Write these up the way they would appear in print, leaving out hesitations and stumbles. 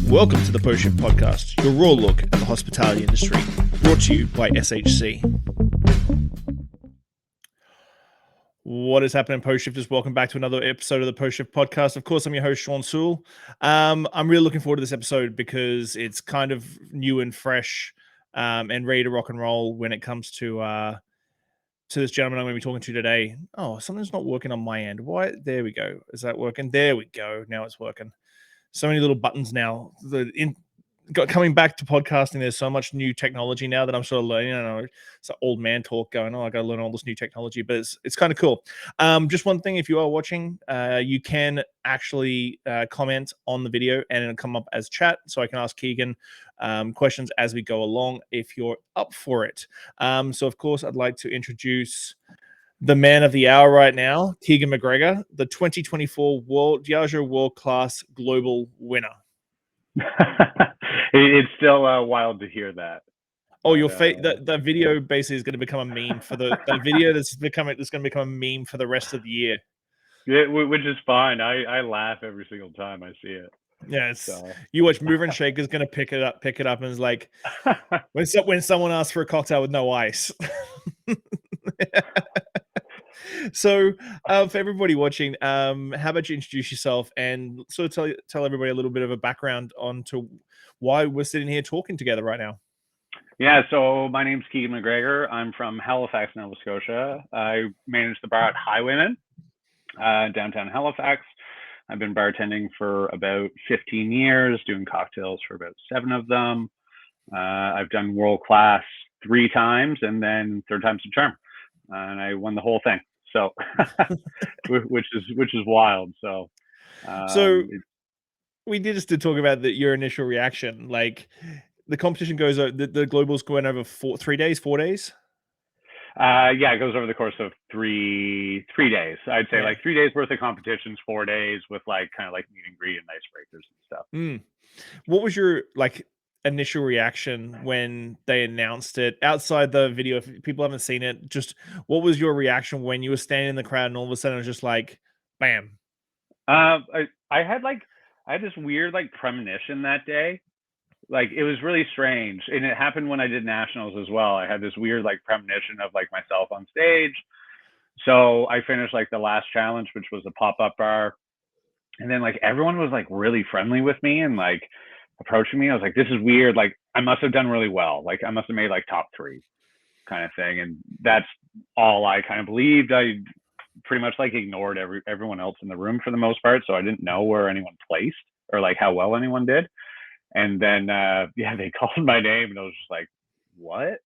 Welcome to the Post Shift Podcast, your raw look at the hospitality industry, brought to you by SHC. What is happening, Post Shifters? Welcome back to another episode of the Post Shift Podcast. Of course, I'm your host, Shawn Soole. I'm really looking forward to this episode because it's kind of new and fresh and ready to rock and roll when it comes to this gentleman I'm going to be talking to today. Oh, something's not working on my end. Why? There we go. Is that working? There we go. Now it's working. So many little buttons now. Coming back to podcasting, there's so much new technology now that I'm sort of learning. I know it's an old man talk going, I got to learn all this new technology, but it's kind of cool. Just one thing, if you are watching, you can actually comment on the video and it'll come up as chat, so I can ask Keegan questions as we go along if you're up for it. So, of course, I'd like to introduce the man of the hour right now, Keegan McGregor, the 2024 Diageo World Class Global winner. It's still wild to hear that. Oh, your face! That video basically is going to become a meme for the video that's going to become a meme for the rest of the year. Yeah, which is fine. I laugh every single time I see it. Yeah, you watch Mover and Shaker's going to pick it up, and it's like when someone asks for a cocktail with no ice. So, for everybody watching, how about you introduce yourself and sort of tell everybody a little bit of a background onto why we're sitting here talking together right now. Yeah, so my name's Keegan McGregor. I'm from Halifax, Nova Scotia. I manage the bar at Highwayman, downtown Halifax. I've been bartending for about 15 years, doing cocktails for about 7 of them. I've done world class 3 times, and then third time's a charm, and I won the whole thing. So, which is wild. So we just did talk about your initial reaction. Like, the competition goes over, the globals going over 4 days. Yeah, it goes over the course of three days. I'd say like 3 days worth of competitions, 4 days with like kind of like meet and greet and icebreakers and stuff. What was your initial reaction when they announced it outside the video? If people haven't seen it, just what was your reaction when you were standing in the crowd and all of a sudden it was just like, bam? I had this weird like premonition that day. Like, it was really strange, and it happened when I did nationals as well. I had this weird like premonition of like myself on stage. So I finished like the last challenge, which was a pop-up bar, and then like everyone was like really friendly with me and like approaching me. I was like, this is weird. Like, I must have done really well. Like, I must have made like top 3 kind of thing. And that's all I kind of believed. I pretty much like ignored everyone else in the room for the most part. So I didn't know where anyone placed or like how well anyone did. And then, they called my name and I was just like, what?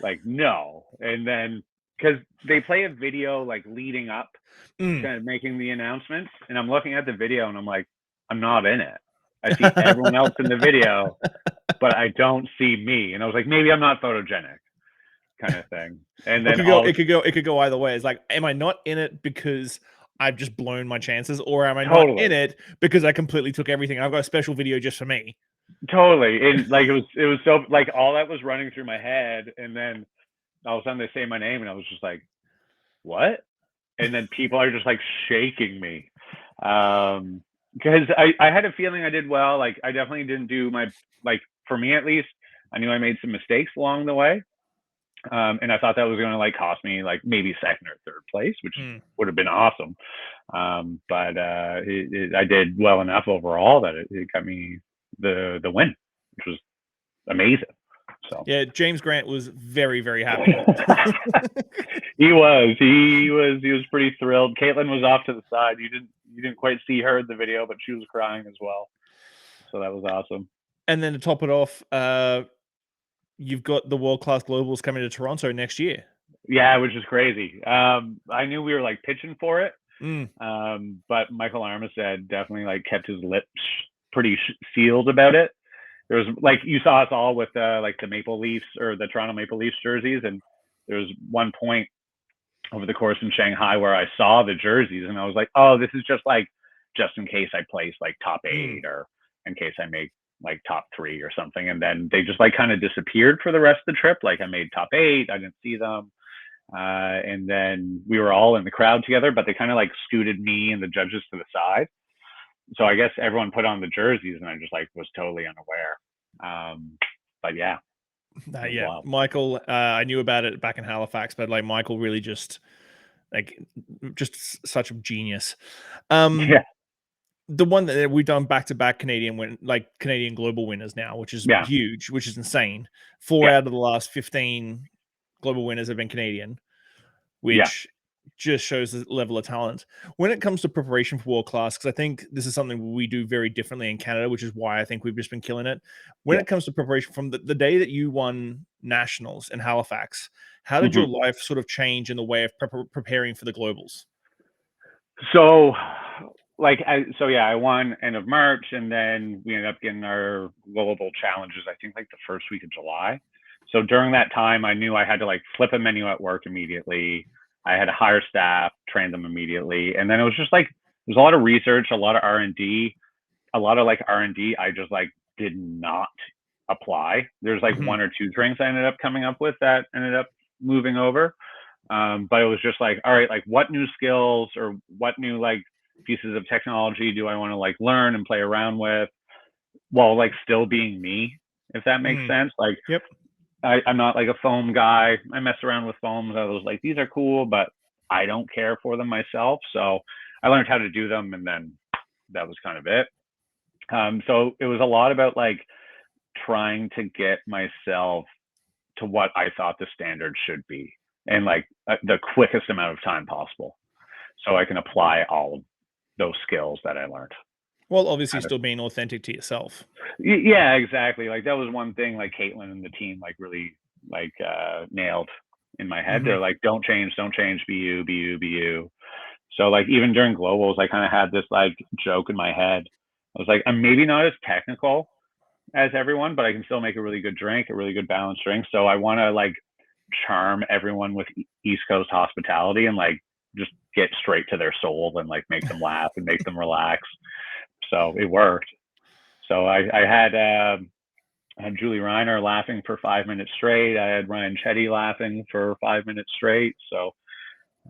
Like, no. And then, because they play a video like leading up kind of making the announcements, and I'm looking at the video and I'm like, I'm not in it. I see everyone else in the video, but I don't see me. And I was like, maybe I'm not photogenic, kind of thing. And then it could go either way. It's like, am I not in it because I've just blown my chances, or am I not in it because I completely took everything? I've got a special video just for me. Totally. And like it was so like all that was running through my head, and then all of a sudden they say my name and I was just like, what? And then people are just like shaking me. Because I had a feeling I did well. Like, I definitely didn't do my, like, for me at least, I knew I made some mistakes along the way. And I thought that was going to like cost me like maybe 2nd or 3rd place, which would have been awesome. But I did well enough overall that it got me the win, which was amazing. So yeah, James Grant was very, very happy. He was pretty thrilled. Caitlin was off to the side. You didn't quite see her in the video, but she was crying as well. So that was awesome. And then to top it off, you've got the World Class Globals coming to Toronto next year. Yeah, which is crazy. I knew we were like pitching for it, but Michael Armistead definitely like kept his lips pretty sealed about it. There was like, you saw us all with like the Maple Leafs or the Toronto Maple Leafs jerseys, and there was one point over the course in Shanghai where I saw the jerseys and I was like, oh, this is just in case I place like top 8 or in case I make like top 3 or something. And then they just like kind of disappeared for the rest of the trip. Like, I made top 8, I didn't see them. And then we were all in the crowd together, but they kind of like scooted me and the judges to the side. So I guess everyone put on the jerseys, and I just like was totally unaware. But yeah, it was Yeah, wild. Michael, I knew about it back in Halifax, but like Michael really just such a genius. Yeah, The one that we've done back to back Canadian global winners now, which is yeah, huge, which is insane. 4 yeah, out of the last 15 global winners have been Canadian, yeah, which just shows the level of talent. When it comes to preparation for world class, because I think this is something we do very differently in Canada, which is why I think we've just been killing it. When yeah. it comes to preparation from the day that you won nationals in Halifax, how did hmm your life sort of change in the way of preparing for the globals? So, I won end of March, and then we ended up getting our global challenges. I think like the first week of July. So during that time, I knew I had to like flip a menu at work immediately. I had to hire staff, train them immediately, and then it was just like there's a lot of research, a lot of R&D, a lot of like R&D. I just like did not apply. There's like Mhm. one or two drinks I ended up coming up with that ended up moving over. But it was just like, all right, like what new skills or what new like pieces of technology do I want to like learn and play around with while like still being me, if that makes Mhm. sense. Like Yep. I'm not like a foam guy. I mess around with foams. I was like, these are cool, but I don't care for them myself. So I learned how to do them, and then that was kind of it. So it was a lot about like trying to get myself to what I thought the standard should be, and like the quickest amount of time possible, so I can apply all of those skills that I learned. Well, obviously Kind of, still being authentic to yourself. yeah, exactly. Like that was one thing like Caitlin and the team like really like nailed in my head. Mhm. They're like, don't change, be you, be you, be you. So like even during globals, I kind of had this like joke in my head. I was like, I'm maybe not as technical as everyone, but I can still make a really good drink, a really good balanced drink. So I want to like charm everyone with East Coast hospitality and like just get straight to their soul and like make them laugh and make them relax. So it worked. So I had Julie Reiner laughing for 5 minutes straight. I had Ryan Chetty laughing for 5 minutes straight. So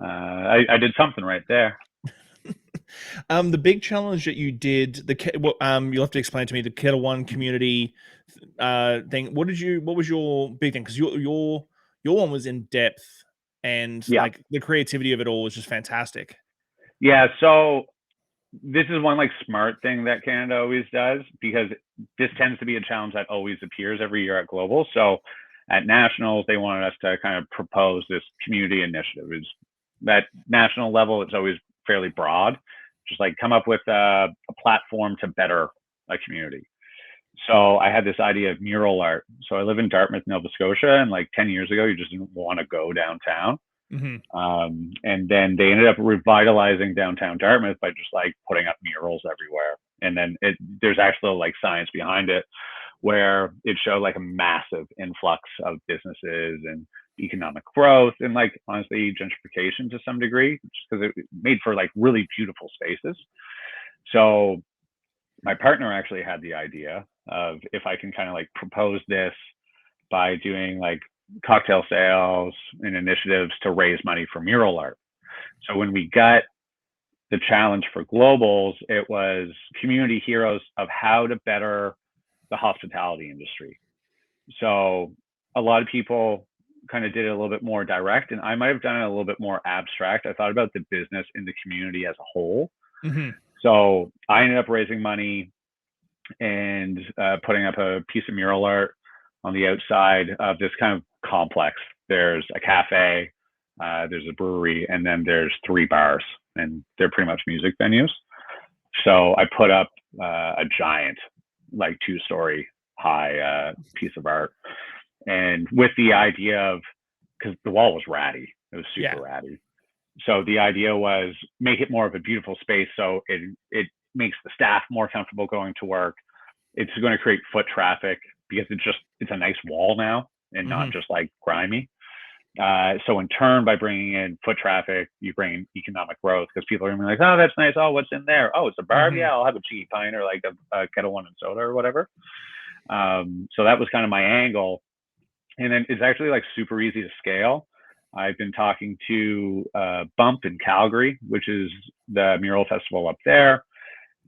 I did something right there. The big challenge that you did, you'll have to explain to me the Kettle One community thing. What was your big thing? Because your one was in depth, and Yeah. like the creativity of it all was just fantastic. Yeah. So this is one like smart thing that Canada always does, because this tends to be a challenge that always appears every year at global. So at nationals, they wanted us to kind of propose this community initiative. Is that national level? It's always fairly broad, just like come up with a platform to better a community. So I had this idea of mural art. So I live in Dartmouth, Nova Scotia, and like 10 years ago, you just didn't want to go downtown. Hmm. And then they ended up revitalizing downtown Dartmouth by just like putting up murals everywhere. And then there's actually like science behind it, where it showed like a massive influx of businesses and economic growth and like honestly gentrification to some degree, just because it made for like really beautiful spaces. So my partner actually had the idea of if I can kind of like propose this by doing like cocktail sales and initiatives to raise money for mural art. So when we got the challenge for globals, it was community heroes of how to better the hospitality industry. So a lot of people kind of did it a little bit more direct, and I might have done it a little bit more abstract. I thought about the business in the community as a whole. Hmm. So I ended up raising money and putting up a piece of mural art on the outside of this kind of complex. There's a cafe, there's a brewery, and then there's 3 bars, and they're pretty much music venues. So I put up a giant, like 2-story high piece of art, and with the idea of, because the wall was ratty, it was super Yeah. ratty. So the idea was make it more of a beautiful space, so it makes the staff more comfortable going to work. It's going to create foot traffic because it's a nice wall now and Hmm. not just like grimy. So in turn, by bringing in foot traffic, you bring in economic growth, because people are going to be like, oh, that's nice. Oh, what's in there? Oh, it's a bar. Hmm. Yeah, I'll have a cheap pint or like a Kettle One and soda or whatever. So that was kind of my angle. And then it's actually like super easy to scale. I've been talking to Bump in Calgary, which is the mural festival up there.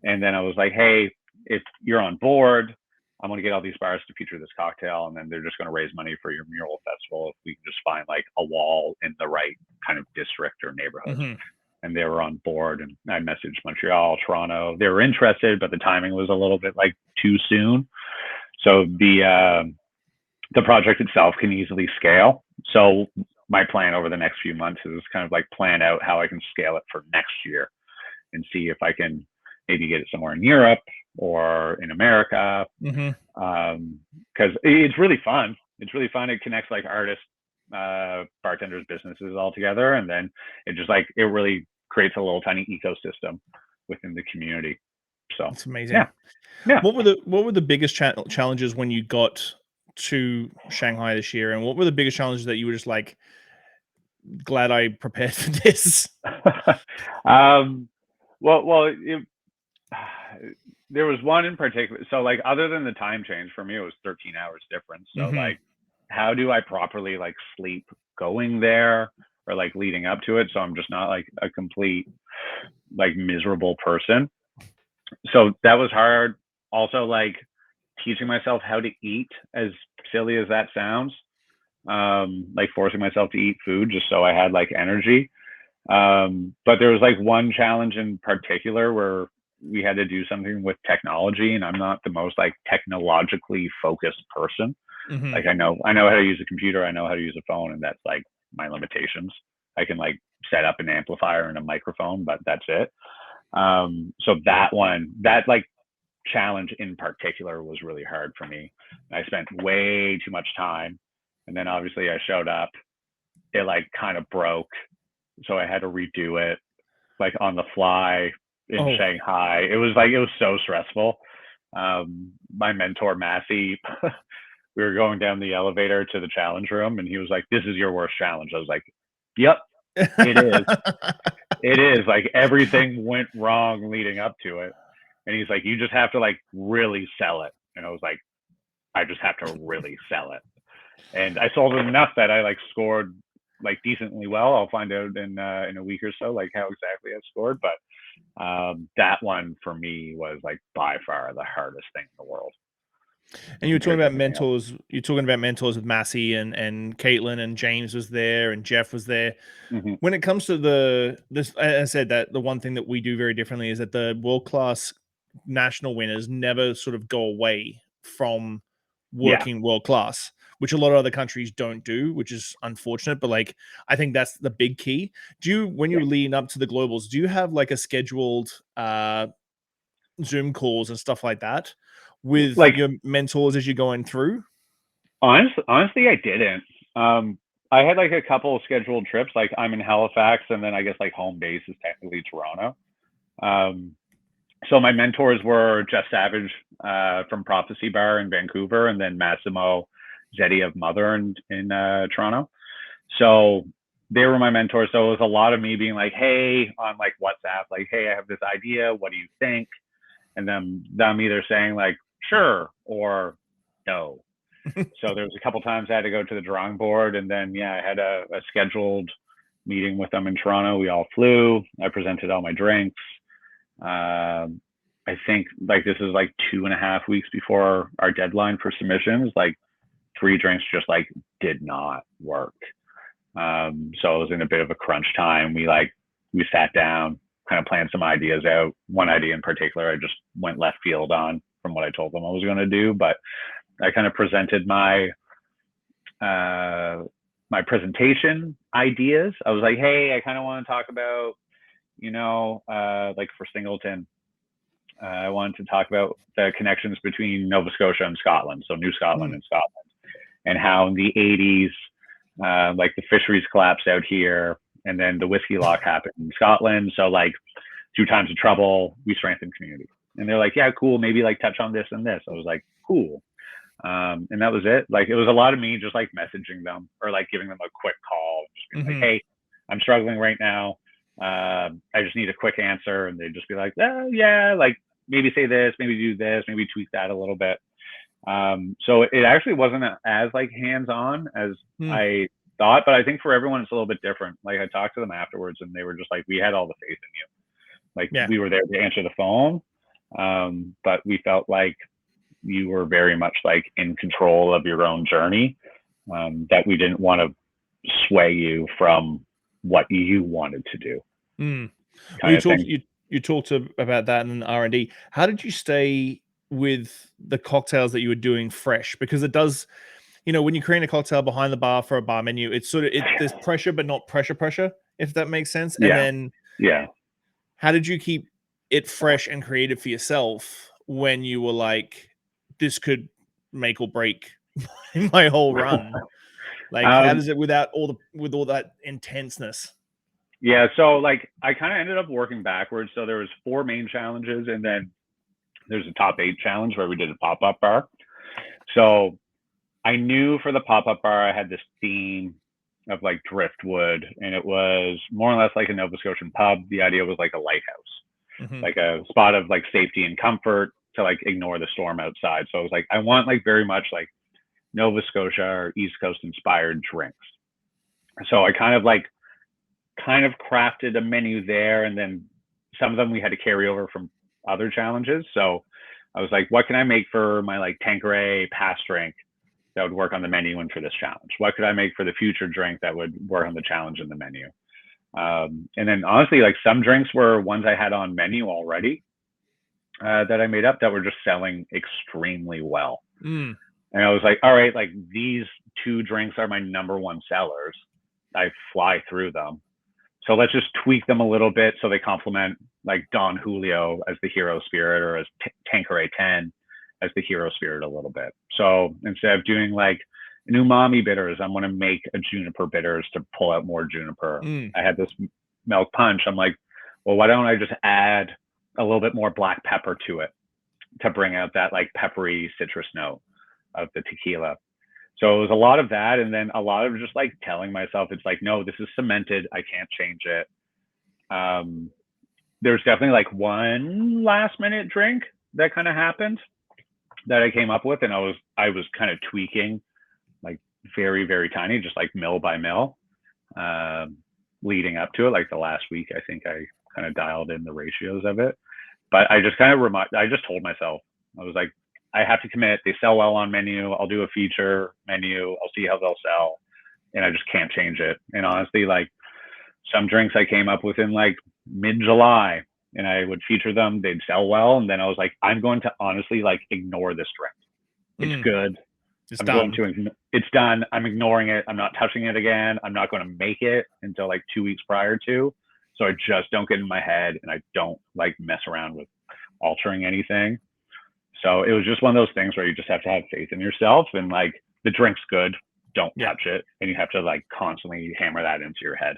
And then I was like, hey, if you're on board, I'm going to get all these bars to feature this cocktail, and then they're just going to raise money for your mural festival if we can just find like a wall in the right kind of district or neighborhood. Mm-hmm. And they were on board, and I messaged Montreal, Toronto. They were interested, but the timing was a little bit like too soon. So the project itself can easily scale. So my plan over the next few months is kind of like plan out how I can scale it for next year and see if I can maybe get it somewhere in Europe or in America. Mm-hmm. Because it's really fun. It's really fun. It connects like artists, bartenders, businesses all together, and then it just like it really creates a little tiny ecosystem within the community. So it's amazing. Yeah. What were the biggest challenges when you got to Shanghai this year, and what were the biggest challenges that you were just like, glad I prepared for this? Well, there was one in particular. So like, other than the time change, for me, it was 13 hours difference. So Mm-hmm. like, how do I properly like sleep going there or like leading up to it? So I'm just not like a complete like miserable person. So that was hard. Also, like teaching myself how to eat, as silly as that sounds, like forcing myself to eat food just so I had like energy. But there was like one challenge in particular where we had to do something with technology, and I'm not the most like technologically focused person. Mm-hmm. Like I know how to use a computer, I know how to use a phone, and that's like my limitations. I can like set up an amplifier and a microphone, but that's it. So that like challenge in particular was really hard for me. I spent way too much time, and then obviously I showed up, it like kind of broke, so I had to redo it like on the fly in Shanghai. It was so stressful. My mentor Massey, we were going down the elevator to the challenge room, and he was like, "This is your worst challenge." I was like, "Yep, it is. It is. Like everything went wrong leading up to it." And he's like, "You just have to like really sell it." And I was like, "I just have to really sell it." And I sold it enough that I like scored like decently well. I'll find out in a week or so like how exactly I scored, but that one for me was like by far the hardest thing in the world. And you were talking about mentors. You're talking about mentors with Massey and Caitlin, and James was there and Jeff was there. Mm-hmm. When it comes to this, I said that the one thing that we do very differently is that the world-class national winners never sort of go away from working world-class, which a lot of other countries don't do, which is unfortunate. But like, I think that's the big key. When you're leading up to the globals, do you have like a scheduled Zoom calls and stuff like that with like your mentors as you're going through? Honestly, I didn't. I had like a couple of scheduled trips. Like I'm in Halifax, and then I guess like home base is technically Toronto. So my mentors were Jeff Savage from Prophecy Bar in Vancouver, and then Massimo Zetti of Mother in Toronto. So they were my mentors. So it was a lot of me being like, hey, on like WhatsApp, like, hey, I have this idea. What do you think? And then them either saying like, sure, or no. So there was a couple times I had to go to the drawing board, and then I had a scheduled meeting with them in Toronto. We all flew. I presented all my drinks. I think like this is like 2.5 weeks before our deadline for submissions. Like 3 drinks just like did not work. So I was in a bit of a crunch time. We sat down, kind of planned some ideas out. One idea in particular, I just went left field on from what I told them I was going to do, but I kind of presented my my presentation ideas. I was like, hey, I kind of want to talk about, like for Singleton, I wanted to talk about the connections between Nova Scotia and Scotland, so New Scotland and Scotland, and how in the 80s, like the fisheries collapsed out here, and then the whiskey lock happened in Scotland. So like 2 times of trouble, we strengthened community. And they're like, yeah, cool, maybe like touch on this and this. I was like, cool. And that was it. Like it was a lot of me just like messaging them or like giving them a quick call, just being like, hey, I'm struggling right now. I just need a quick answer. And they'd just be like, yeah, like maybe say this, maybe do this, maybe tweak that a little bit. So it actually wasn't as like hands-on as I thought, but I think for everyone it's a little bit different. Like I talked to them afterwards, and they were just like, we had all the faith in you. Like we were there to answer the phone, But we felt like you were very much like in control of your own journey, that we didn't want to sway you from what you wanted to do, Well, kind of thing. you talked about that in R&D. How did you stay with the cocktails that you were doing fresh? Because it does, when you create a cocktail behind the bar for a bar menu, it's sort of there's pressure, but not pressure, if that makes sense. And Yeah. then Yeah. how did you keep it fresh and creative for yourself when you were like, this could make or break my whole run? Like, how does it with all that intenseness? Yeah, so like I kind of ended up working backwards. So there was 4 main challenges, and then there's a top 8 challenge where we did a pop-up bar. So I knew for the pop-up bar I had this theme of like driftwood, and it was more or less like a Nova Scotian pub. The idea was like a lighthouse, like a spot of like safety and comfort to like ignore the storm outside. So I was like, I want like very much like Nova Scotia or East Coast inspired drinks. So I kind of crafted a menu there, and then some of them we had to carry over from other challenges. So I was like, what can I make for my like Tanqueray pass drink that would work on the menu and for this challenge? What could I make for the future drink that would work on the challenge and the menu? And then honestly, like some drinks were ones I had on menu already, that I made up that were just selling extremely well. And I was like, all right, like these 2 drinks are my number 1 sellers. I fly through them. So let's just tweak them a little bit so they complement like Don Julio as the hero spirit, or as Tanqueray 10 as the hero spirit a little bit. So instead of doing like an umami bitters, I'm going to make a juniper bitters to pull out more juniper. I had this milk punch. I'm like, well, why don't I just add a little bit more black pepper to it to bring out that like peppery citrus note of the tequila. So it was a lot of that, and then a lot of just like telling myself, it's like, no, this is cemented. I can't change it. There's definitely like one last minute drink that kind of happened that I came up with, and I was kind of tweaking, like very, very tiny, just like mill by mill, leading up to it. Like the last week, I think I kind of dialed in the ratios of it, but I just kind of I just told myself, I was like, I have to commit. They sell well on menu. I'll do a feature menu. I'll see how they'll sell, and I just can't change it. And honestly, like some drinks I came up with in like mid-July, and I would feature them. They'd sell well, and then I was like, I'm going to honestly like ignore this drink. It's good. It's done. It's done. I'm ignoring it. I'm not touching it again. I'm not going to make it until like 2 weeks prior to. So I just don't get in my head, and I don't like mess around with altering anything. So it was just one of those things where you just have to have faith in yourself, and like the drink's good, don't touch it, and you have to like constantly hammer that into your head.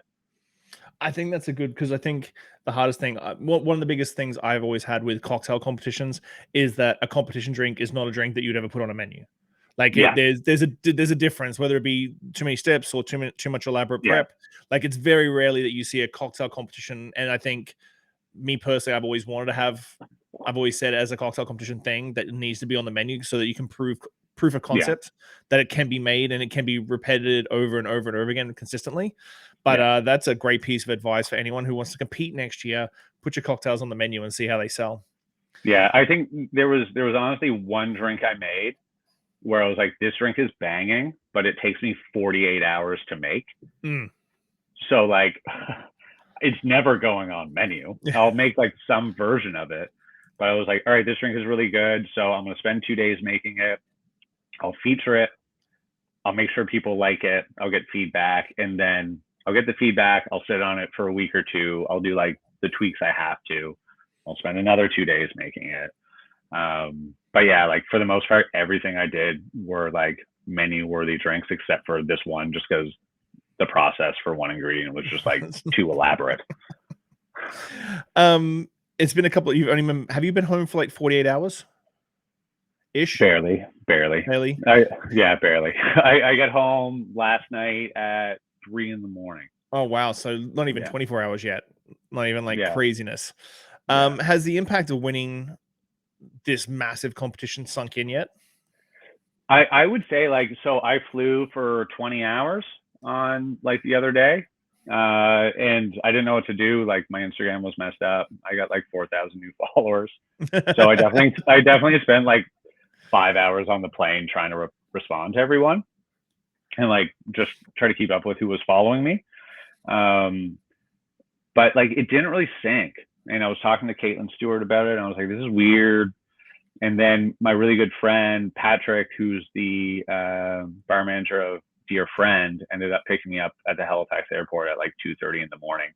I think that's a good, because I think the hardest thing, one of the biggest things I've always had with cocktail competitions is that a competition drink is not a drink that you'd ever put on a menu. Like there's a difference, whether it be too many steps or too much elaborate prep. Like it's very rarely that you see a cocktail competition, and I think me personally, I've always said as a cocktail competition thing that it needs to be on the menu so that you can prove of concept that it can be made and it can be repeated over and over and over again consistently. But that's a great piece of advice for anyone who wants to compete next year. Put your cocktails on the menu and see how they sell. Yeah, I think there was honestly one drink I made where I was like, this drink is banging, but it takes me 48 hours to make. So like it's never going on menu. I'll make like some version of it, but I was like, all right, this drink is really good, so I'm going to spend 2 days making it. I'll feature it. I'll make sure people like it. I'll get feedback, and then I'll get the feedback. I'll sit on it for a week or two. I'll do like the tweaks I have to. I'll spend another 2 days making it. But yeah, like for the most part, everything I did were like menu worthy drinks, except for this one, just because the process for one ingredient was just like too elaborate. It's been a couple. Have you been home for like 48 hours? Ish? Barely. Barely. Barely. I got home last night at 3 a.m. Oh wow! So not even 24 hours yet. Not even like craziness. Has the impact of winning this massive competition sunk in yet? I would say like, so I flew for 20 hours on like the other day. And I didn't know what to do. Like my Instagram was messed up. I got like 4,000 new followers. So I definitely spent like 5 hours on the plane trying to respond to everyone and like just try to keep up with who was following me. Um, but like it didn't really sink. And I was talking to Caitlin Stewart about it, and I was like, this is weird. And then my really good friend Patrick, who's the bar manager of Dear Friend, ended up picking me up at the Halifax airport at like 2:30 in the morning.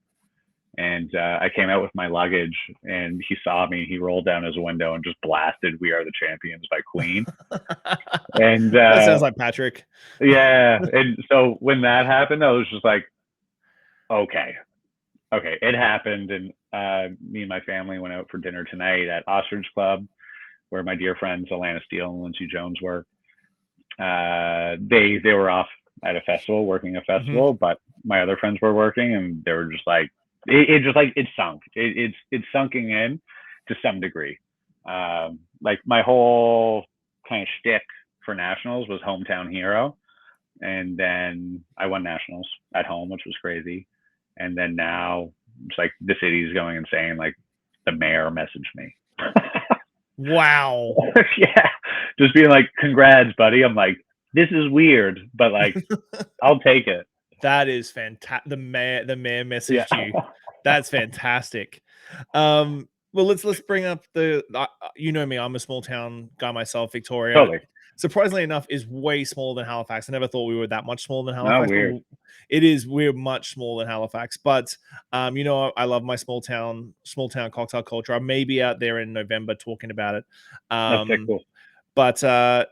And I came out with my luggage, and he saw me. He rolled down his window and just blasted "We Are the Champions" by Queen. And that sounds like Patrick. Yeah, and so when that happened, I was just like, okay, it happened. And me and my family went out for dinner tonight at Ostrich Club, where my dear friends Alana Steele and Lindsay Jones were. They were off at a festival, working a festival, but my other friends were working, and they were just like, it sunk. It's sunking in to some degree. Like my whole kind of shtick for nationals was hometown hero, and then I won nationals at home, which was crazy. And then now it's like the city's going insane. Like the mayor messaged me. Wow. Yeah, just being like, congrats, buddy. I'm like, this is weird, but like, I'll take it. That is fantastic. The mayor messaged you. That's fantastic. Well, let's bring up the. You know me, I'm a small town guy myself. Victoria, Totally. surprisingly enough, is way smaller than Halifax. I never thought we were that much smaller than No, Halifax. weird. It is. We're much smaller than Halifax, but you know, I love my small town cocktail culture. I may be out there in November talking about it. That's sick, cool. But the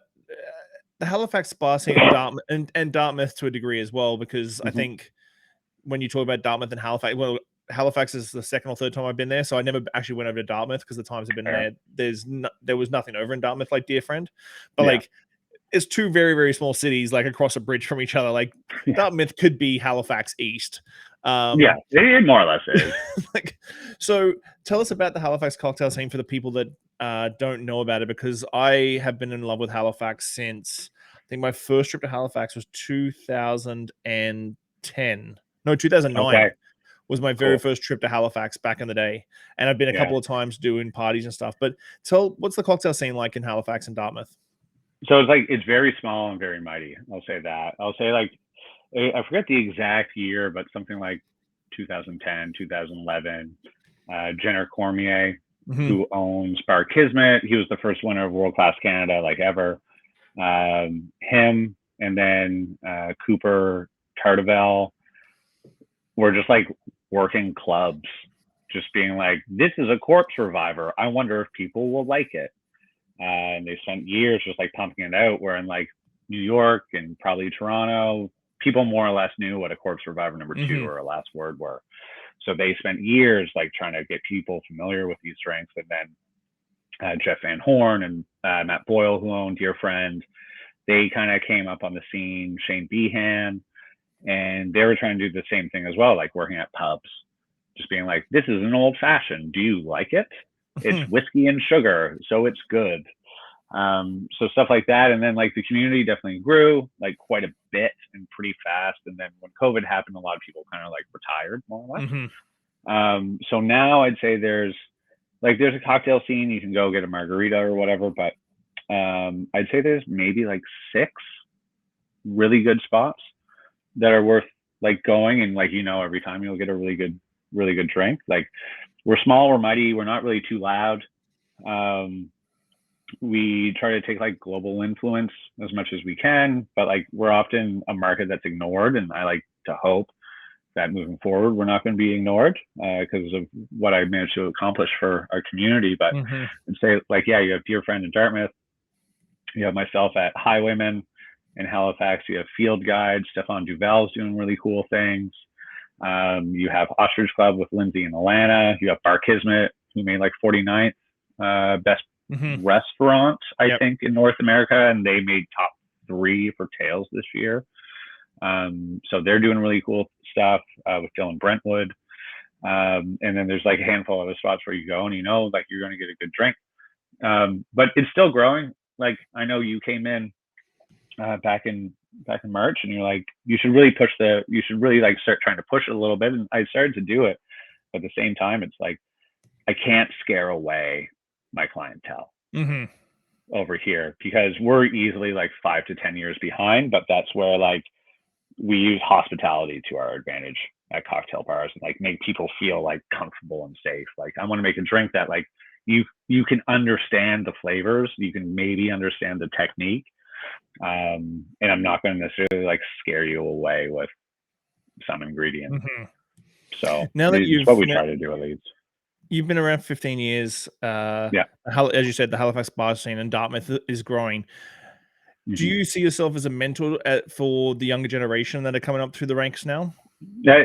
Halifax bar scene and Dartmouth, and Dartmouth to a degree as well, because I think when you talk about Dartmouth and Halifax, well, Halifax is the second or third time I've been there, so I never actually went over to Dartmouth because the times I've been there, there was nothing over in Dartmouth like Dear Friend, but like it's two very, very small cities like across a bridge from each other. Like Dartmouth could be Halifax East. It more or less is. Like, so tell us about the Halifax cocktail scene for the people that don't know about it, because I have been in love with Halifax since I think my first trip to Halifax was 2010. No, 2009 was my very first trip to Halifax back in the day. And I've been a couple of times doing parties and stuff. But what's the cocktail scene like in Halifax and Dartmouth? So it's very small and very mighty. I'll say that. I'll say like, I forget the exact year, but something like 2010, 2011. Jenner Cormier, who owns Bar Kismet, he was the first winner of World Class Canada like ever. Him and then Cooper Tartavel were just like working clubs, just being like, this is a corpse reviver. I wonder if people will like it. And they spent years just like pumping it out, where in like New York and probably Toronto, people more or less knew what a corpse reviver number 2 or a last word were. So they spent years like trying to get people familiar with these drinks. And then Jeff Van Horn and Matt Boyle, who owned Dear Friend, they kind of came up on the scene. Shane Behan, and they were trying to do the same thing as well, like working at pubs, just being like, this is an old fashioned. Do you like it? It's whiskey and sugar, so it's good. So stuff like that. And then like the community definitely grew like quite a bit and pretty fast. And then when COVID happened, a lot of people kind of like retired more or less. So now I'd say there's a cocktail scene. You can go get a margarita or whatever, but I'd say there's maybe like 6 really good spots that are worth like going, and like, you know, every time you'll get a really good drink. Like, we're small, we're mighty, we're not really too loud. We try to take like global influence as much as we can, but like we're often a market that's ignored, and I like to hope that moving forward we're not going to be ignored because of what I managed to accomplish for our community. But and say like, yeah, you have Dear Friend in Dartmouth, you have myself at Highwayman in Halifax, you have Field Guide, Stefan Duval's doing really cool things. You have Ostrich Club with Lindsay and Alana. You have Bar Kismet, who made like 49th best restaurant, I think, in North America, and they made top 3 for Tails this year. So they're doing really cool stuff with Dylan Brentwood. And then there's like a handful of other spots where you go and you know like you're going to get a good drink. But it's still growing. Like, I know you came in back in back in March, and you're like, you should really like start trying to push it a little bit. And I started to do it. But at the same time, it's like, I can't scare away my clientele over here because we're easily like 5 to 10 years behind. But that's where like we use hospitality to our advantage at cocktail bars and like make people feel like comfortable and safe. Like I want to make a drink that like you can understand the flavors, you can maybe understand the technique, and I'm not going to necessarily like scare you away with some ingredients. So now that it's what we try to do at least. You've been around 15 years. Yeah. As you said, the Halifax bar scene and Dartmouth is growing. Do you see yourself as a mentor for the younger generation that are coming up through the ranks now?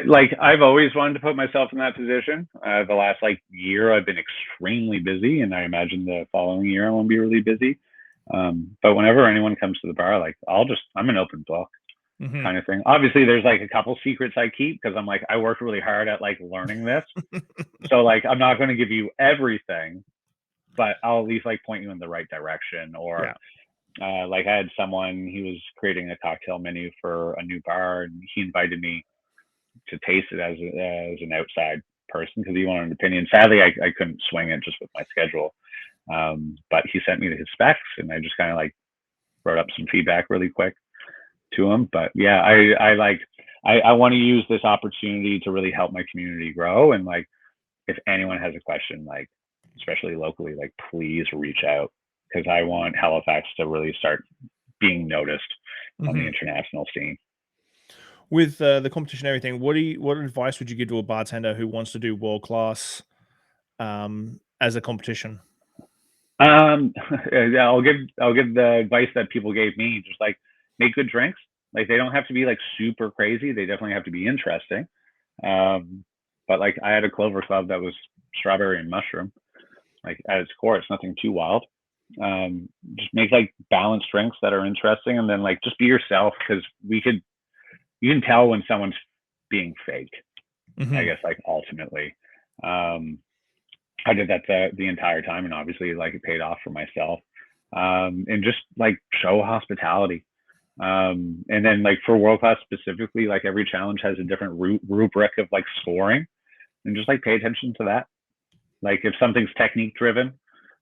Like I've always wanted to put myself in that position. The last like year, I've been extremely busy, and I imagine the following year I won't be really busy. But whenever anyone comes to the bar, like I'm an open book kind of thing. Obviously, there's like a couple secrets I keep because I'm like I worked really hard at like learning this. So like I'm not going to give you everything, but I'll at least like point you in the right direction. Or like I had someone, he was creating a cocktail menu for a new bar, and he invited me to taste it as an outside person because he wanted an opinion. Sadly, I couldn't swing it just with my schedule. But he sent me his specs, and I just kind of like wrote up some feedback really quick to him. But yeah, I want to use this opportunity to really help my community grow. And like, if anyone has a question, like especially locally, like please reach out because I want Halifax to really start being noticed on the international scene. With the competition and everything, what advice would you give to a bartender who wants to do world class as a competition? I'll give the advice that people gave me. Just like make good drinks. Like they don't have to be like super crazy. They definitely have to be interesting. But like I had a Clover Club that was strawberry and mushroom. Like at its core, it's nothing too wild. Just make like balanced drinks that are interesting, and then like just be yourself because you can tell when someone's being fake. I guess like ultimately. I did that the entire time, and obviously like it paid off for myself. And just like show hospitality. And then like for world class specifically, like every challenge has a different rubric of like scoring, and just like pay attention to that. Like if something's technique driven,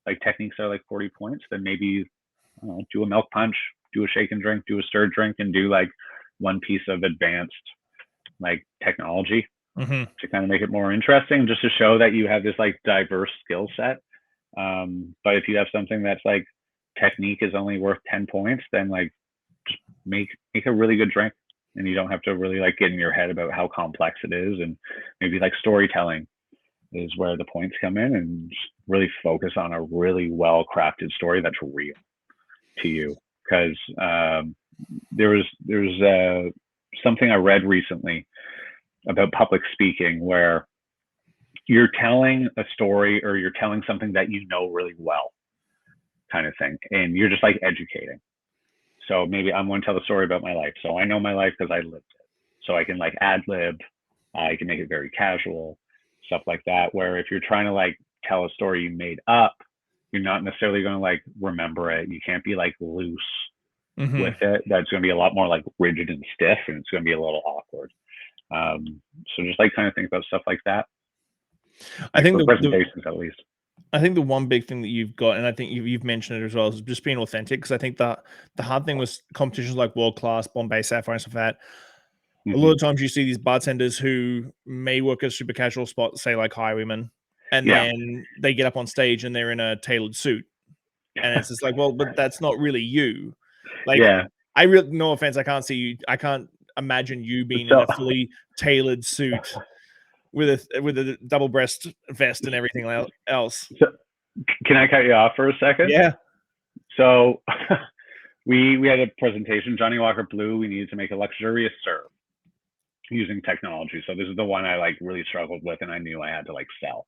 like techniques are like 40 points, then maybe do a milk punch, do a shake and drink, do a stirred drink, and do like one piece of advanced like technology to kind of make it more interesting, just to show that you have this like diverse skill set. But if you have something that's like technique is only worth 10 points, then like just make a really good drink, and you don't have to really like get in your head about how complex it is. And maybe like storytelling is where the points come in, and just really focus on a really well crafted story that's real to you. Because there was something I read recently about public speaking where you're telling a story or you're telling something that you know really well kind of thing, and you're just like educating. So maybe I'm going to tell the story about my life, so I know my life because I lived it, so I can like ad lib, I can make it very casual, stuff like that. Where if you're trying to like tell a story you made up, you're not necessarily going to like remember it. You can't be like loose with it. That's going to be a lot more like rigid and stiff, and it's going to be a little awkward. So just like kind of think about stuff like that. I think the presentations at least. I think the one big thing that you've got, and I think you've mentioned it as well, is just being authentic. Because I think that the hard thing with competitions like World Class, Bombay Sapphire, and stuff like that, a lot of times you see these bartenders who may work at a super casual spot, say like Highwayman, and then they get up on stage and they're in a tailored suit, and it's just like, well, but that's not really you. Like, I really, no offense, I can't see you. I can't imagine you being in a fully tailored suit with a double breast vest and everything else. So, can I cut you off for a second? Yeah. So we had a presentation, Johnny Walker Blue. We needed to make a luxurious serve using technology. So this is the one I like really struggled with, and I knew I had to like sell.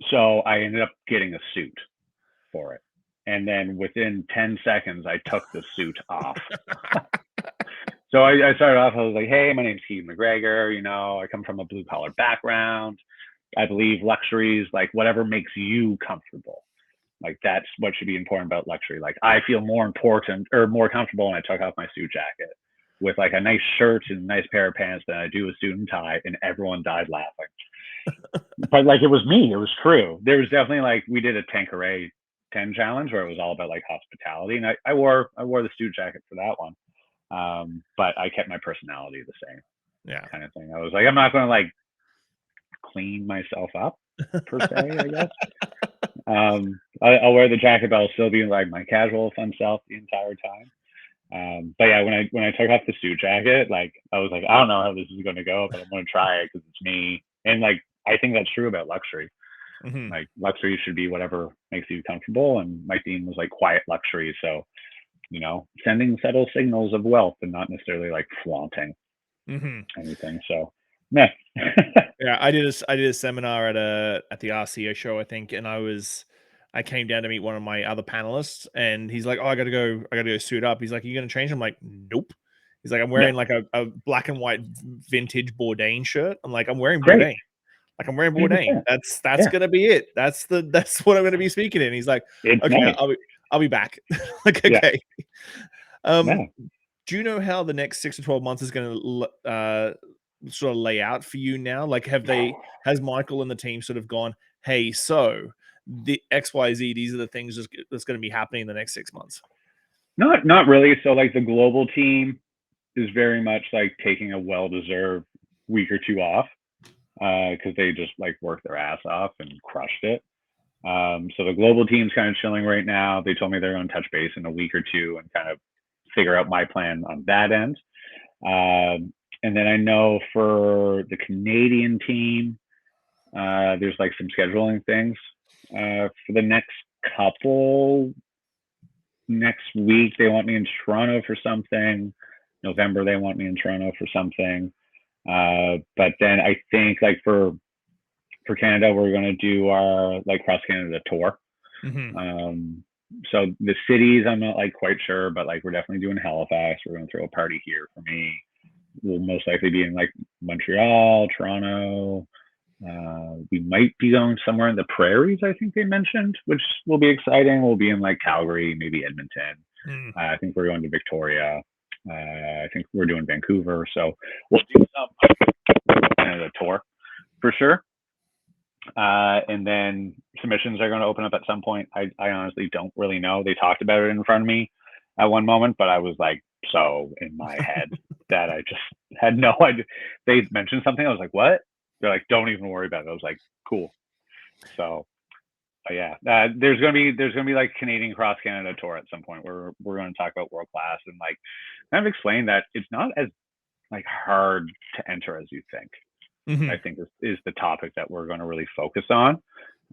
So I ended up getting a suit for it. And then within 10 seconds, I took the suit off. So I started off, I was like, hey, my name's Keegan McGregor. You know, I come from a blue collar background. I believe luxury is like whatever makes you comfortable. Like that's what should be important about luxury. Like I feel more important or more comfortable when I took off my suit jacket with like a nice shirt and a nice pair of pants than I do a suit and tie, and everyone died laughing. But like it was me, it was true. There was definitely like we did a Tanqueray 10 challenge where it was all about like hospitality, and I wore the suit jacket for that one. But I kept my personality the same. Yeah. Kind of thing. I was like, I'm not going to like clean myself up per se, I guess. I'll wear the jacket, but I'll still be like my casual fun self the entire time. But yeah, when I took off the suit jacket, like I was like, I don't know how this is going to go, but I'm going to try it because it's me. And like I think that's true about luxury. Mm-hmm. Like luxury should be whatever makes you comfortable, and my theme was like quiet luxury. So sending subtle signals of wealth and not necessarily like flaunting anything. So yeah. Yeah, I did a seminar at the RCA show, I think, and I came down to meet one of my other panelists, and he's like, "Oh, I gotta go suit up." He's like, "Are you gonna change?" I'm like, "Nope." He's like, "I'm wearing like a black and white vintage Bourdain shirt." I'm like, "I'm wearing Bourdain." Like I'm wearing Bourdain. 100%. That's gonna be it. That's what I'm gonna be speaking in. He's like, It's "Okay, nice. I'll be back." Like, Yeah. okay. Yeah. Do you know how the next 6 to 12 months is gonna sort of lay out for you now? Like, has Michael and the team sort of gone, "Hey, so the XYZ, these are the things that's going to be happening in the next 6 months"? Not really. So like the global team is very much like taking a well-deserved week or two off because they just like worked their ass off and crushed it. So the global team's kind of chilling right now. They told me they're going to touch base in a week or two and kind of figure out my plan on that end. And then I know for the Canadian team, there's like some scheduling things for the next week. They want me in Toronto for something. November they want me in Toronto for something. But then I think like for Canada, we're going to do our like cross Canada tour. So the cities, I'm not like quite sure, but like we're definitely doing Halifax. We're going to throw a party here for me. We'll most likely be in like Montreal, Toronto. We might be going somewhere in the prairies, I think they mentioned, which will be exciting. We'll be in like Calgary, maybe Edmonton. I think we're going to Victoria. I think we're doing Vancouver. So we'll do some Canada tour for sure. And then submissions are going to open up at some point. I honestly don't really know. They talked about it in front of me at one moment, but I was like so in my head that I just had no idea. They mentioned something. I was like, what? They're like, don't even worry about it. I was like, cool. So yeah, there's gonna be like Canadian cross Canada tour at some point where we're going to talk about world class and like kind of explain that it's not as like hard to enter as you think. I think is the topic that we're going to really focus on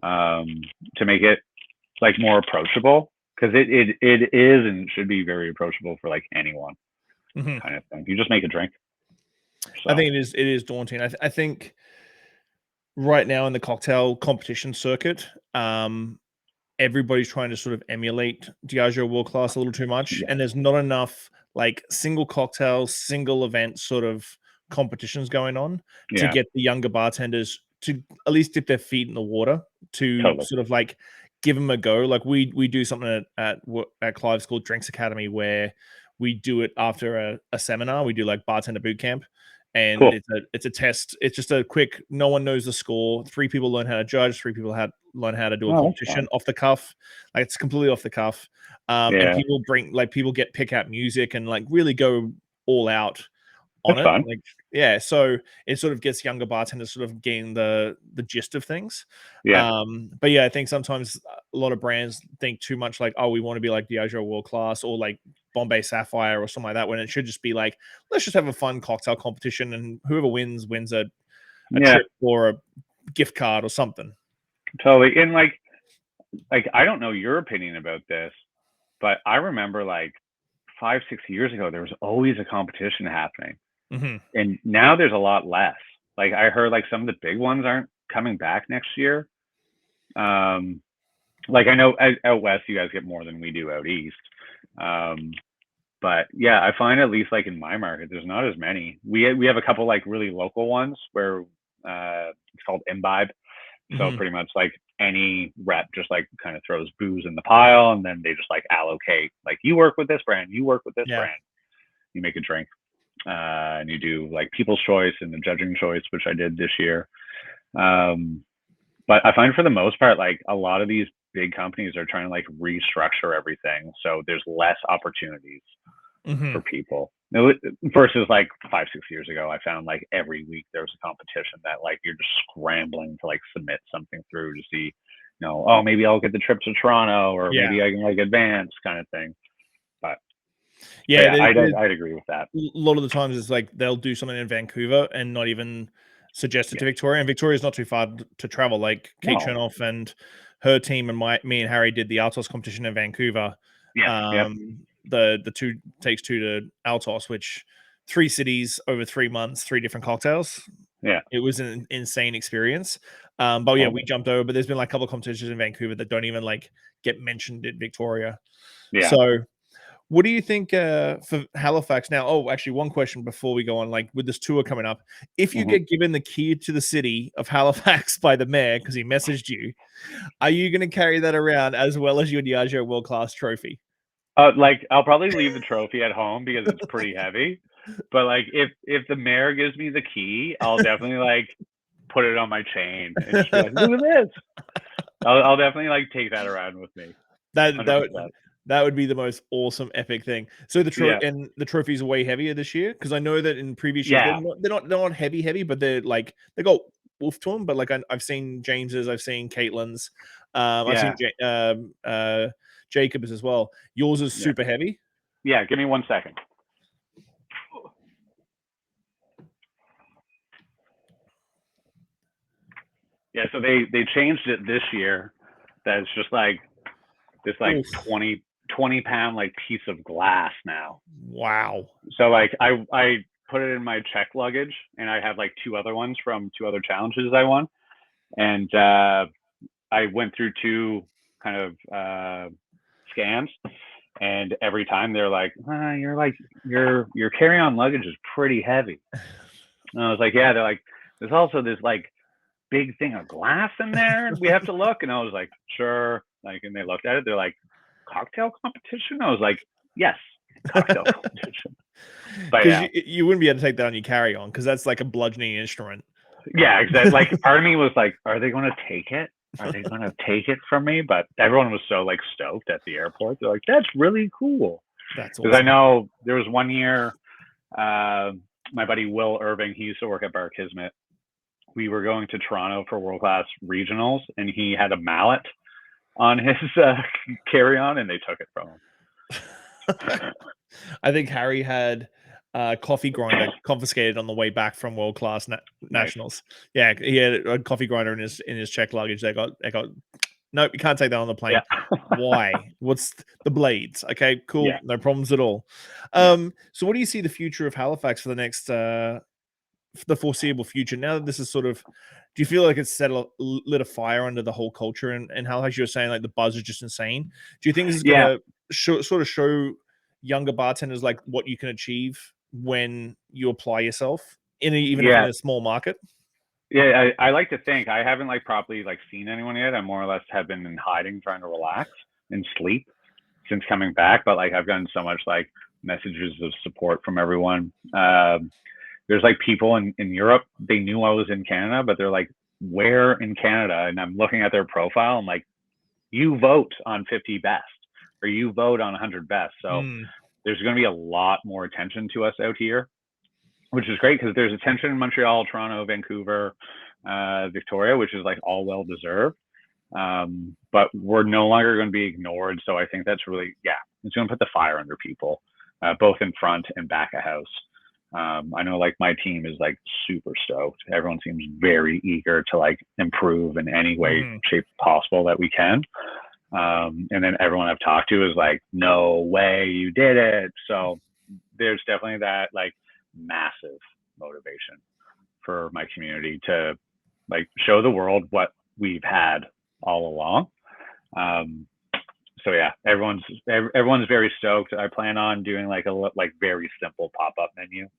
to make it like more approachable, because it is and should be very approachable for like anyone kind of thing. You just make a drink. So. I think it is daunting. I think right now in the cocktail competition circuit, everybody's trying to sort of emulate Diageo World Class a little too much, and there's not enough like single cocktail, single event sort of competitions going on to get the younger bartenders to at least dip their feet in the water to sort of like give them a go. Like we do something at Clive's called Drinks Academy, where we do it after a seminar. We do like bartender boot camp, and it's a test. It's just a quick, no one knows the score. 3 people learn how to judge, 3 people learn how to do a competition off the cuff. Like it's completely off the cuff. And people get pick out music and like really go all out on it. Like, yeah, so it sort of gets younger bartenders sort of getting the gist of things. But yeah, I think sometimes a lot of brands think too much like, oh, we want to be like Diageo World Class or like Bombay Sapphire or something like that, when it should just be like, let's just have a fun cocktail competition, and whoever wins a trip or a gift card or something. Totally. And like I don't know your opinion about this, but I remember like 5-6 years ago there was always a competition happening. And now there's a lot less. Like I heard like some of the big ones aren't coming back next year. Like I know out west you guys get more than we do out east. But yeah, I find at least like in my market there's not as many. We have a couple like really local ones where it's called Imbibe. So pretty much like any rep just like kind of throws booze in the pile, and then they just like allocate, like, you work with this brand, you work with this Yeah. brand, you make a drink, and you do like people's choice and the judging choice, which I did this year. But I find for the most part, like, a lot of these big companies are trying to like restructure everything, so there's less opportunities Hmm. for people. Versus like 5-6 years ago, I found like every week there was a competition that like you're just scrambling to like submit something through to see, oh, maybe I'll get the trip to Toronto, or Yeah. maybe I can like advance, kind of thing. But Yeah. yeah, I'd agree with that. A lot of the times it's like they'll do something in Vancouver and not even suggest it Yeah. to Victoria. And Victoria's not too far to travel. Like Kate No. Chernoff and her team and me and Harry did the Altos competition in Vancouver. Yeah. Yep. The two takes two to Altos, which 3 cities over 3 months, 3 different cocktails. Yeah. It was an insane experience. But yeah, we Totally. jumped over. But there's been like a couple of competitions in Vancouver that don't even like get mentioned in Victoria. Yeah. So what do you think for Halifax now? Oh, actually, one question before we go on. Like with this tour coming up, if you Hmm. get given the key to the city of Halifax by the mayor because he messaged you, are you going to carry that around as well as your Diageo World Class trophy? Like, I'll probably leave the trophy at home because it's pretty heavy. But like, if the mayor gives me the key, I'll definitely like put it on my chain and just be like, look at this. I'll definitely like take that around with me. that that 100%. would, that would be the most awesome, epic thing. So Yeah. the trophies are way heavier this year because I know that in previous years Yeah. they're not heavy, but they're like they got wolf to them. But like I've seen James's, I've seen Caitlin's, I've seen Yeah. Jacob's as well. Yours is Yeah. super heavy. Yeah. Give me 1 second. Yeah. So they changed it this year. That it's just like this like Oof. 20 pound like piece of glass now. Wow. So like I put it in my check luggage, and I have like 2 other ones from 2 other challenges I won. And I went through 2 kind of scans, and every time they're like, you're like your carry-on luggage is pretty heavy. And I was like, yeah. They're like, there's also this like big thing of glass in there, and we have to look. And I was like, sure. Like, and they looked at it. They're like, cocktail competition? I was like, yes, cocktail competition. But Because yeah. you wouldn't be able to take that on your carry on because that's like a bludgeoning instrument. Yeah, exactly. Like, part of me was like, are they going to take it? Are they going to take it from me? But everyone was so like stoked at the airport. They're like, that's really cool. That's Because I awesome. know there was one year, my buddy Will Irving, he used to work at Bar Kismet. We were going to Toronto for World Class Regionals, and he had a mallet on his carry-on, and they took it from him. I think Harry had a coffee grinder confiscated on the way back from World Class Nice. Nationals. Yeah, he had a coffee grinder in his check luggage. They got nope, you can't take that on the plane. Yeah. Why? What's the blades? Okay, cool, Yeah. no problems at all. Yeah. So what do you see the future of Halifax for the next for the foreseeable future? Now that this is sort of, do you feel like it's lit a fire under the whole culture and Halifax? You're saying like the buzz is just insane. Do you think this is Yeah. gonna sort of show younger bartenders like what you can achieve when you apply yourself even if in Yeah. a small market? Yeah, I like to think I haven't like properly like seen anyone yet. I more or less have been in hiding, trying to relax and sleep since coming back. But like, I've gotten so much like messages of support from everyone. There's like people in Europe. They knew I was in Canada, but they're like, "Where in Canada?" And I'm looking at their profile. I'm like, "You vote on 50 best, or you vote on 100 best." So Mm, there's going to be a lot more attention to us out here, which is great because there's attention in Montreal, Toronto, Vancouver, Victoria, which is like all well deserved. But we're no longer going to be ignored. So I think that's really, yeah, it's going to put the fire under people, both in front and back of house. I know like my team is like super stoked. Everyone seems very eager to like improve in any way, mhm. shape possible that we can. And then everyone I've talked to is like, no way you did it. So there's definitely that like massive motivation for my community to like show the world what we've had all along. Um, so yeah, everyone's very stoked. I plan on doing like a like very simple pop up menu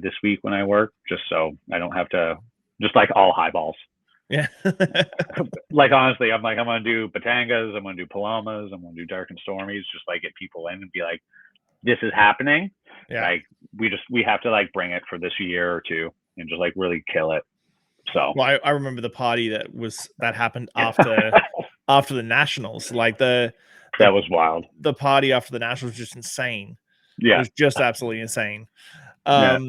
this week when I work, just so I don't have to just like all highballs. Yeah. Like, honestly, I'm like, I'm going to do Batangas, I'm going to do Palomas, I'm going to do Dark and Stormies, just like get people in and be like, this is happening. Yeah. Like, we have to like bring it for this year or two and just like really kill it. So, Well, I remember the party that happened after the Nationals. Like the that was wild. the party after the Nationals was just insane. It Yeah. was just absolutely insane. Yeah.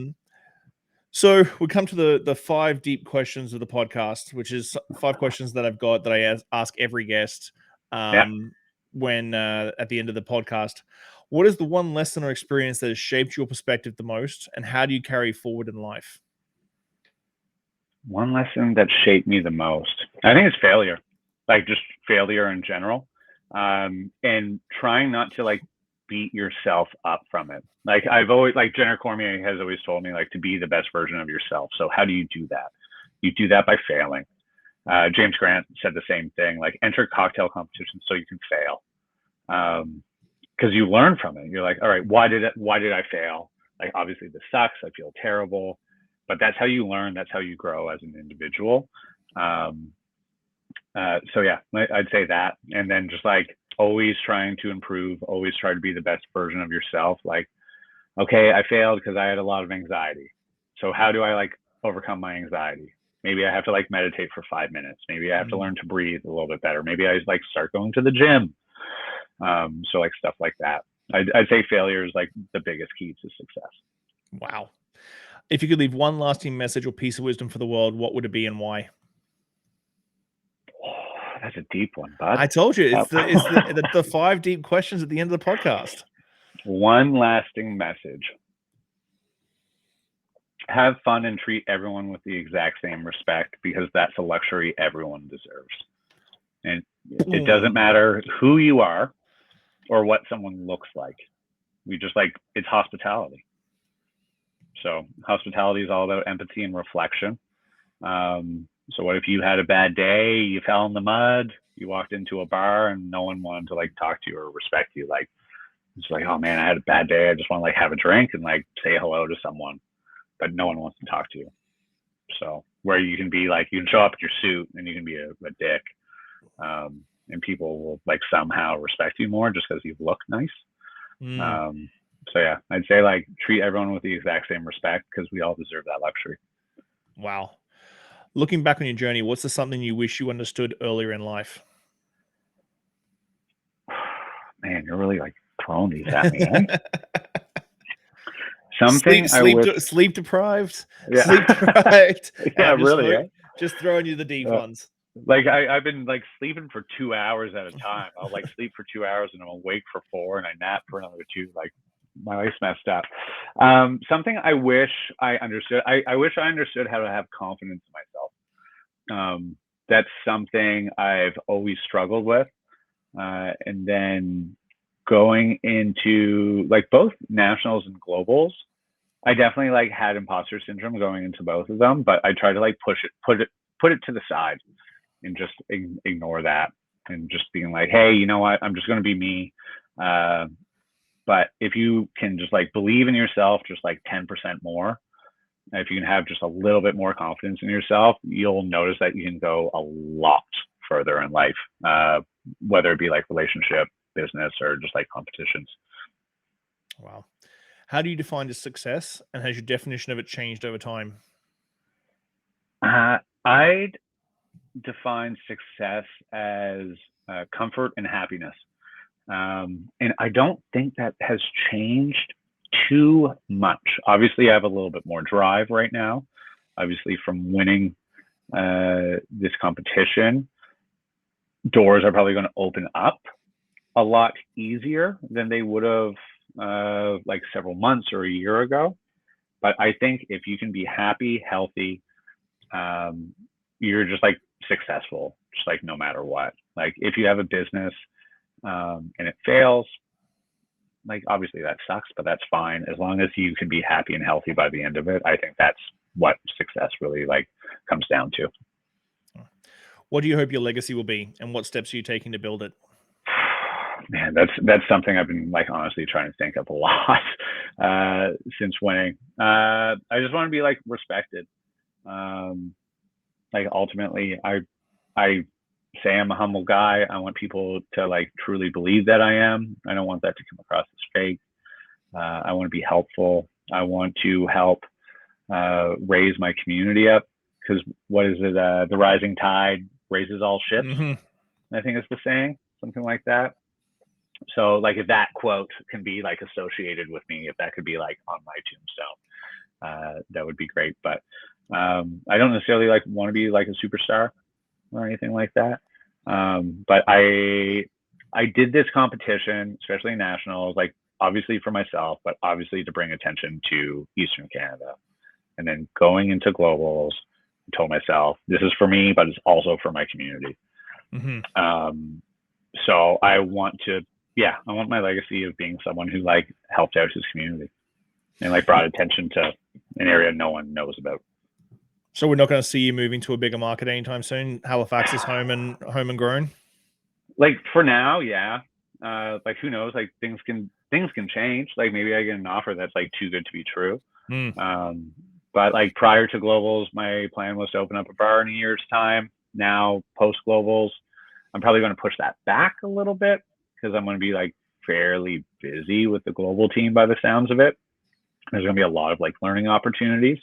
So we come to the 5 deep questions of the podcast, which is 5 questions that I've got that I ask every guest Yeah. when at the end of the podcast. What is the one lesson or experience that has shaped your perspective the most, and how do you carry forward in life? One lesson that shaped me the most, I think, it's failure, like just failure in general, and trying not to like beat yourself up from it. Like, I've always, like, Jenner Cormier has always told me, like, to be the best version of yourself. So how do you do that? You do that by failing. James Grant said the same thing, like, enter cocktail competitions so you can fail. Because you learn from it. You're like, all right, why did I fail? Like, obviously this sucks. I feel terrible, but that's how you learn. That's how you grow as an individual. So yeah, I'd say that. And then just like always trying to improve, always try to be the best version of yourself. Like, okay, I failed because I had a lot of anxiety. So how do I like overcome my anxiety? Maybe I have to like meditate for 5 minutes. Maybe I have to learn to breathe a little bit better. Maybe I like start going to the gym. So like stuff like that. I'd say failure is like the biggest key to success. Wow. If you could leave one lasting message or piece of wisdom for the world, what would it be and why? Oh, that's a deep one, bud. I told you, it's the 5 deep questions at the end of the podcast. One lasting message. Have fun and treat everyone with the exact same respect, because that's a luxury everyone deserves. And it doesn't matter who you are or what someone looks like. We just like, it's hospitality. So hospitality is all about empathy and reflection. So what if you had a bad day, you fell in the mud, you walked into a bar and no one wanted to like talk to you or respect you? Like, it's like, oh man, I had a bad day. I just want to like have a drink and like say hello to someone, but no one wants to talk to you. So where you can be like, you can show up in your suit and you can be a dick. And people will like somehow respect you more just because you look nice. So yeah, I'd say like treat everyone with the exact same respect, because we all deserve that luxury. Wow. Looking back on your journey, what's the something you wish you understood earlier in life? Man, you're really like throwing these at me, eh? Something sleep deprived. Yeah. Sleep deprived. Yeah, really. Just throwing you the deep ones. Like I've been like sleeping for 2 hours at a time. I'll like sleep for 2 hours and I'm awake for 4 and I nap for another 2. Like, my life's messed up. Something I wish I understood. I wish I understood how to have confidence in myself. That's something I've always struggled with. And then going into like both nationals and globals, I definitely like had imposter syndrome going into both of them, but I try to like put it to the side and just ignore that, and just being like, hey, you know what? I'm just going to be me. But if you can just like believe in yourself, just like 10% more, if you can have just a little bit more confidence in yourself, you'll notice that you can go a lot further in life, whether it be like relationship, business, or just like competitions. Wow. How do you define success, and has your definition of it changed over time? I'd define success as comfort and happiness. And I don't think that has changed too much. Obviously, I have a little bit more drive right now, obviously, from winning this competition. Doors are probably going to open up a lot easier than they would have like several months or a year ago. But I think if you can be happy, healthy, you're just like successful, just like no matter what. Like, if you have a business and it fails, like obviously that sucks, but that's fine. As long as you can be happy and healthy by the end of it, I think that's what success really like comes down to. What do you hope your legacy will be, and what steps are you taking to build it? Man, that's something I've been like honestly trying to think of a lot since winning. I just want to be like respected. Like ultimately, I say I'm a humble guy. I want people to like truly believe that I am. I don't want that to come across as fake. I want to be helpful. I want to help raise my community up, because what is it? The rising tide raises all ships. I think it's the saying, something like that. So like if that quote can be like associated with me, if that could be like on my tombstone, that would be great. But I don't necessarily like want to be like a superstar or anything like that. But I did this competition, especially nationals, like obviously for myself, but obviously to bring attention to Eastern Canada. And then going into globals, I told myself this is for me, but it's also for my community. So I want my legacy of being someone who like helped out his community and like brought attention to an area no one knows about. So we're not going to see you moving to a bigger market anytime soon. Halifax is home and grown. Like for now, yeah. Like who knows? Like things can change. Like maybe I get an offer that's like too good to be true. But like prior to globals, my plan was to open up a bar in a year's time. Now post globals, I'm probably going to push that back a little bit, because I'm going to be like fairly busy with the global team by the sounds of it. There's going to be a lot of like learning opportunities.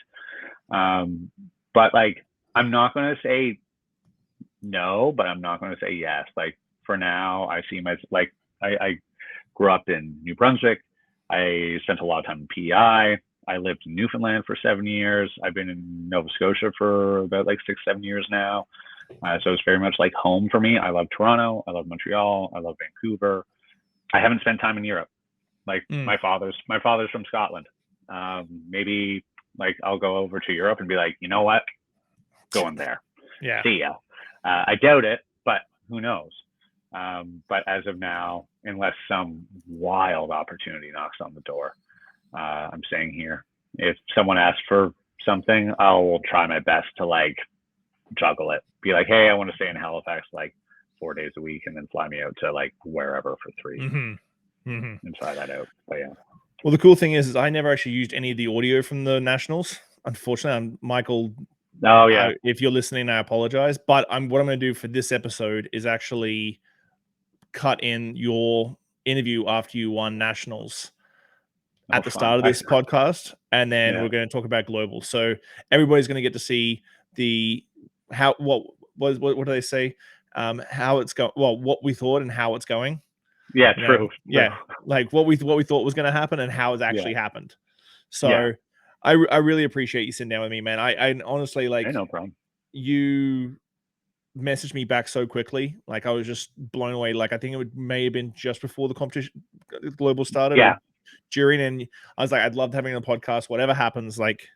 But like, I'm not going to say no, but I'm not going to say yes. Like for now, I see my, like, I grew up in New Brunswick. I spent a lot of time in PEI. I lived in Newfoundland for 7 years. I've been in Nova Scotia for about like 6-7 years now. So it's very much like home for me. I love Toronto. I love Montreal. I love Vancouver. I haven't spent time in Europe. Like my father's from Scotland. Maybe like I'll go over to Europe and be like, you know what? Going there. Yeah. See ya. I doubt it, but who knows? But as of now, unless some wild opportunity knocks on the door, I'm staying here. If someone asks for something, I will try my best to like juggle it. Be like, hey, I want to stay in Halifax like 4 days a week, and then fly me out to like wherever for 3 and try that out. But yeah. Well, the cool thing is I never actually used any of the audio from the nationals. Unfortunately, Michael. Oh yeah. If you're listening, I apologize. But what I'm going to do for this episode is actually cut in your interview after you won nationals at the start of this podcast, and then we're going to talk about global. So everybody's going to get to see what do they say? How it's going. Well, what we thought and how it's going. Yeah, true. Yeah, like what we thought was going to happen and how it's actually happened. So I really appreciate you sitting down with me, man. I honestly like. No problem. You messaged me back so quickly. Like I was just blown away. Like I think may have been just before the competition global started. Yeah. During, and I was like, I'd love having a podcast. Whatever happens, like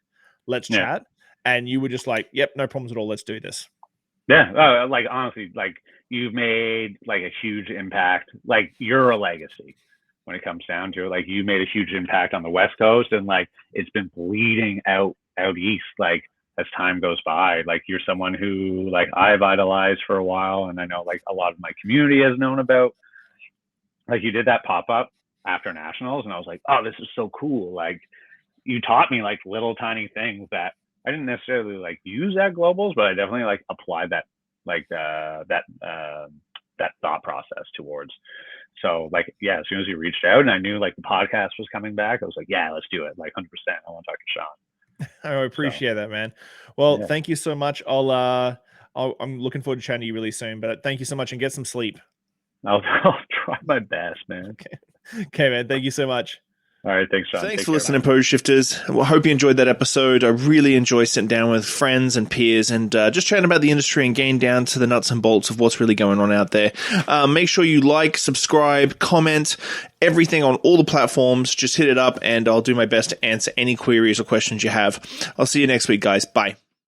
let's chat. And you were just like, yep, no problems at all. Let's do this. Yeah. Like honestly, like you've made like a huge impact. Like you're a legacy when it comes down to it. Like you made a huge impact on the West Coast, and like it's been bleeding out east. Like as time goes by, like you're someone who like I've idolized for a while, and I know like a lot of my community has known about. Like you did that pop-up after nationals, and I was like, oh, this is so cool. Like you taught me like little tiny things that I didn't necessarily like use at globals, but I definitely like applied that like that thought process towards. So like, yeah, as soon as you reached out and I knew like the podcast was coming back, I was like, yeah, let's do it. Like 100%. I want to talk to Shawn. I appreciate that, man. Well, thank you so much. I'm looking forward to chatting to you really soon, but thank you so much, and get some sleep. I'll try my best, man. Okay, man. Thank you so much. All right, thanks, Shawn. Thanks for listening, Pose Shifters. Well, I hope you enjoyed that episode. I really enjoy sitting down with friends and peers and just chatting about the industry and getting down to the nuts and bolts of what's really going on out there. Make sure you like, subscribe, comment, everything on all the platforms. Just hit it up, and I'll do my best to answer any queries or questions you have. I'll see you next week, guys. Bye.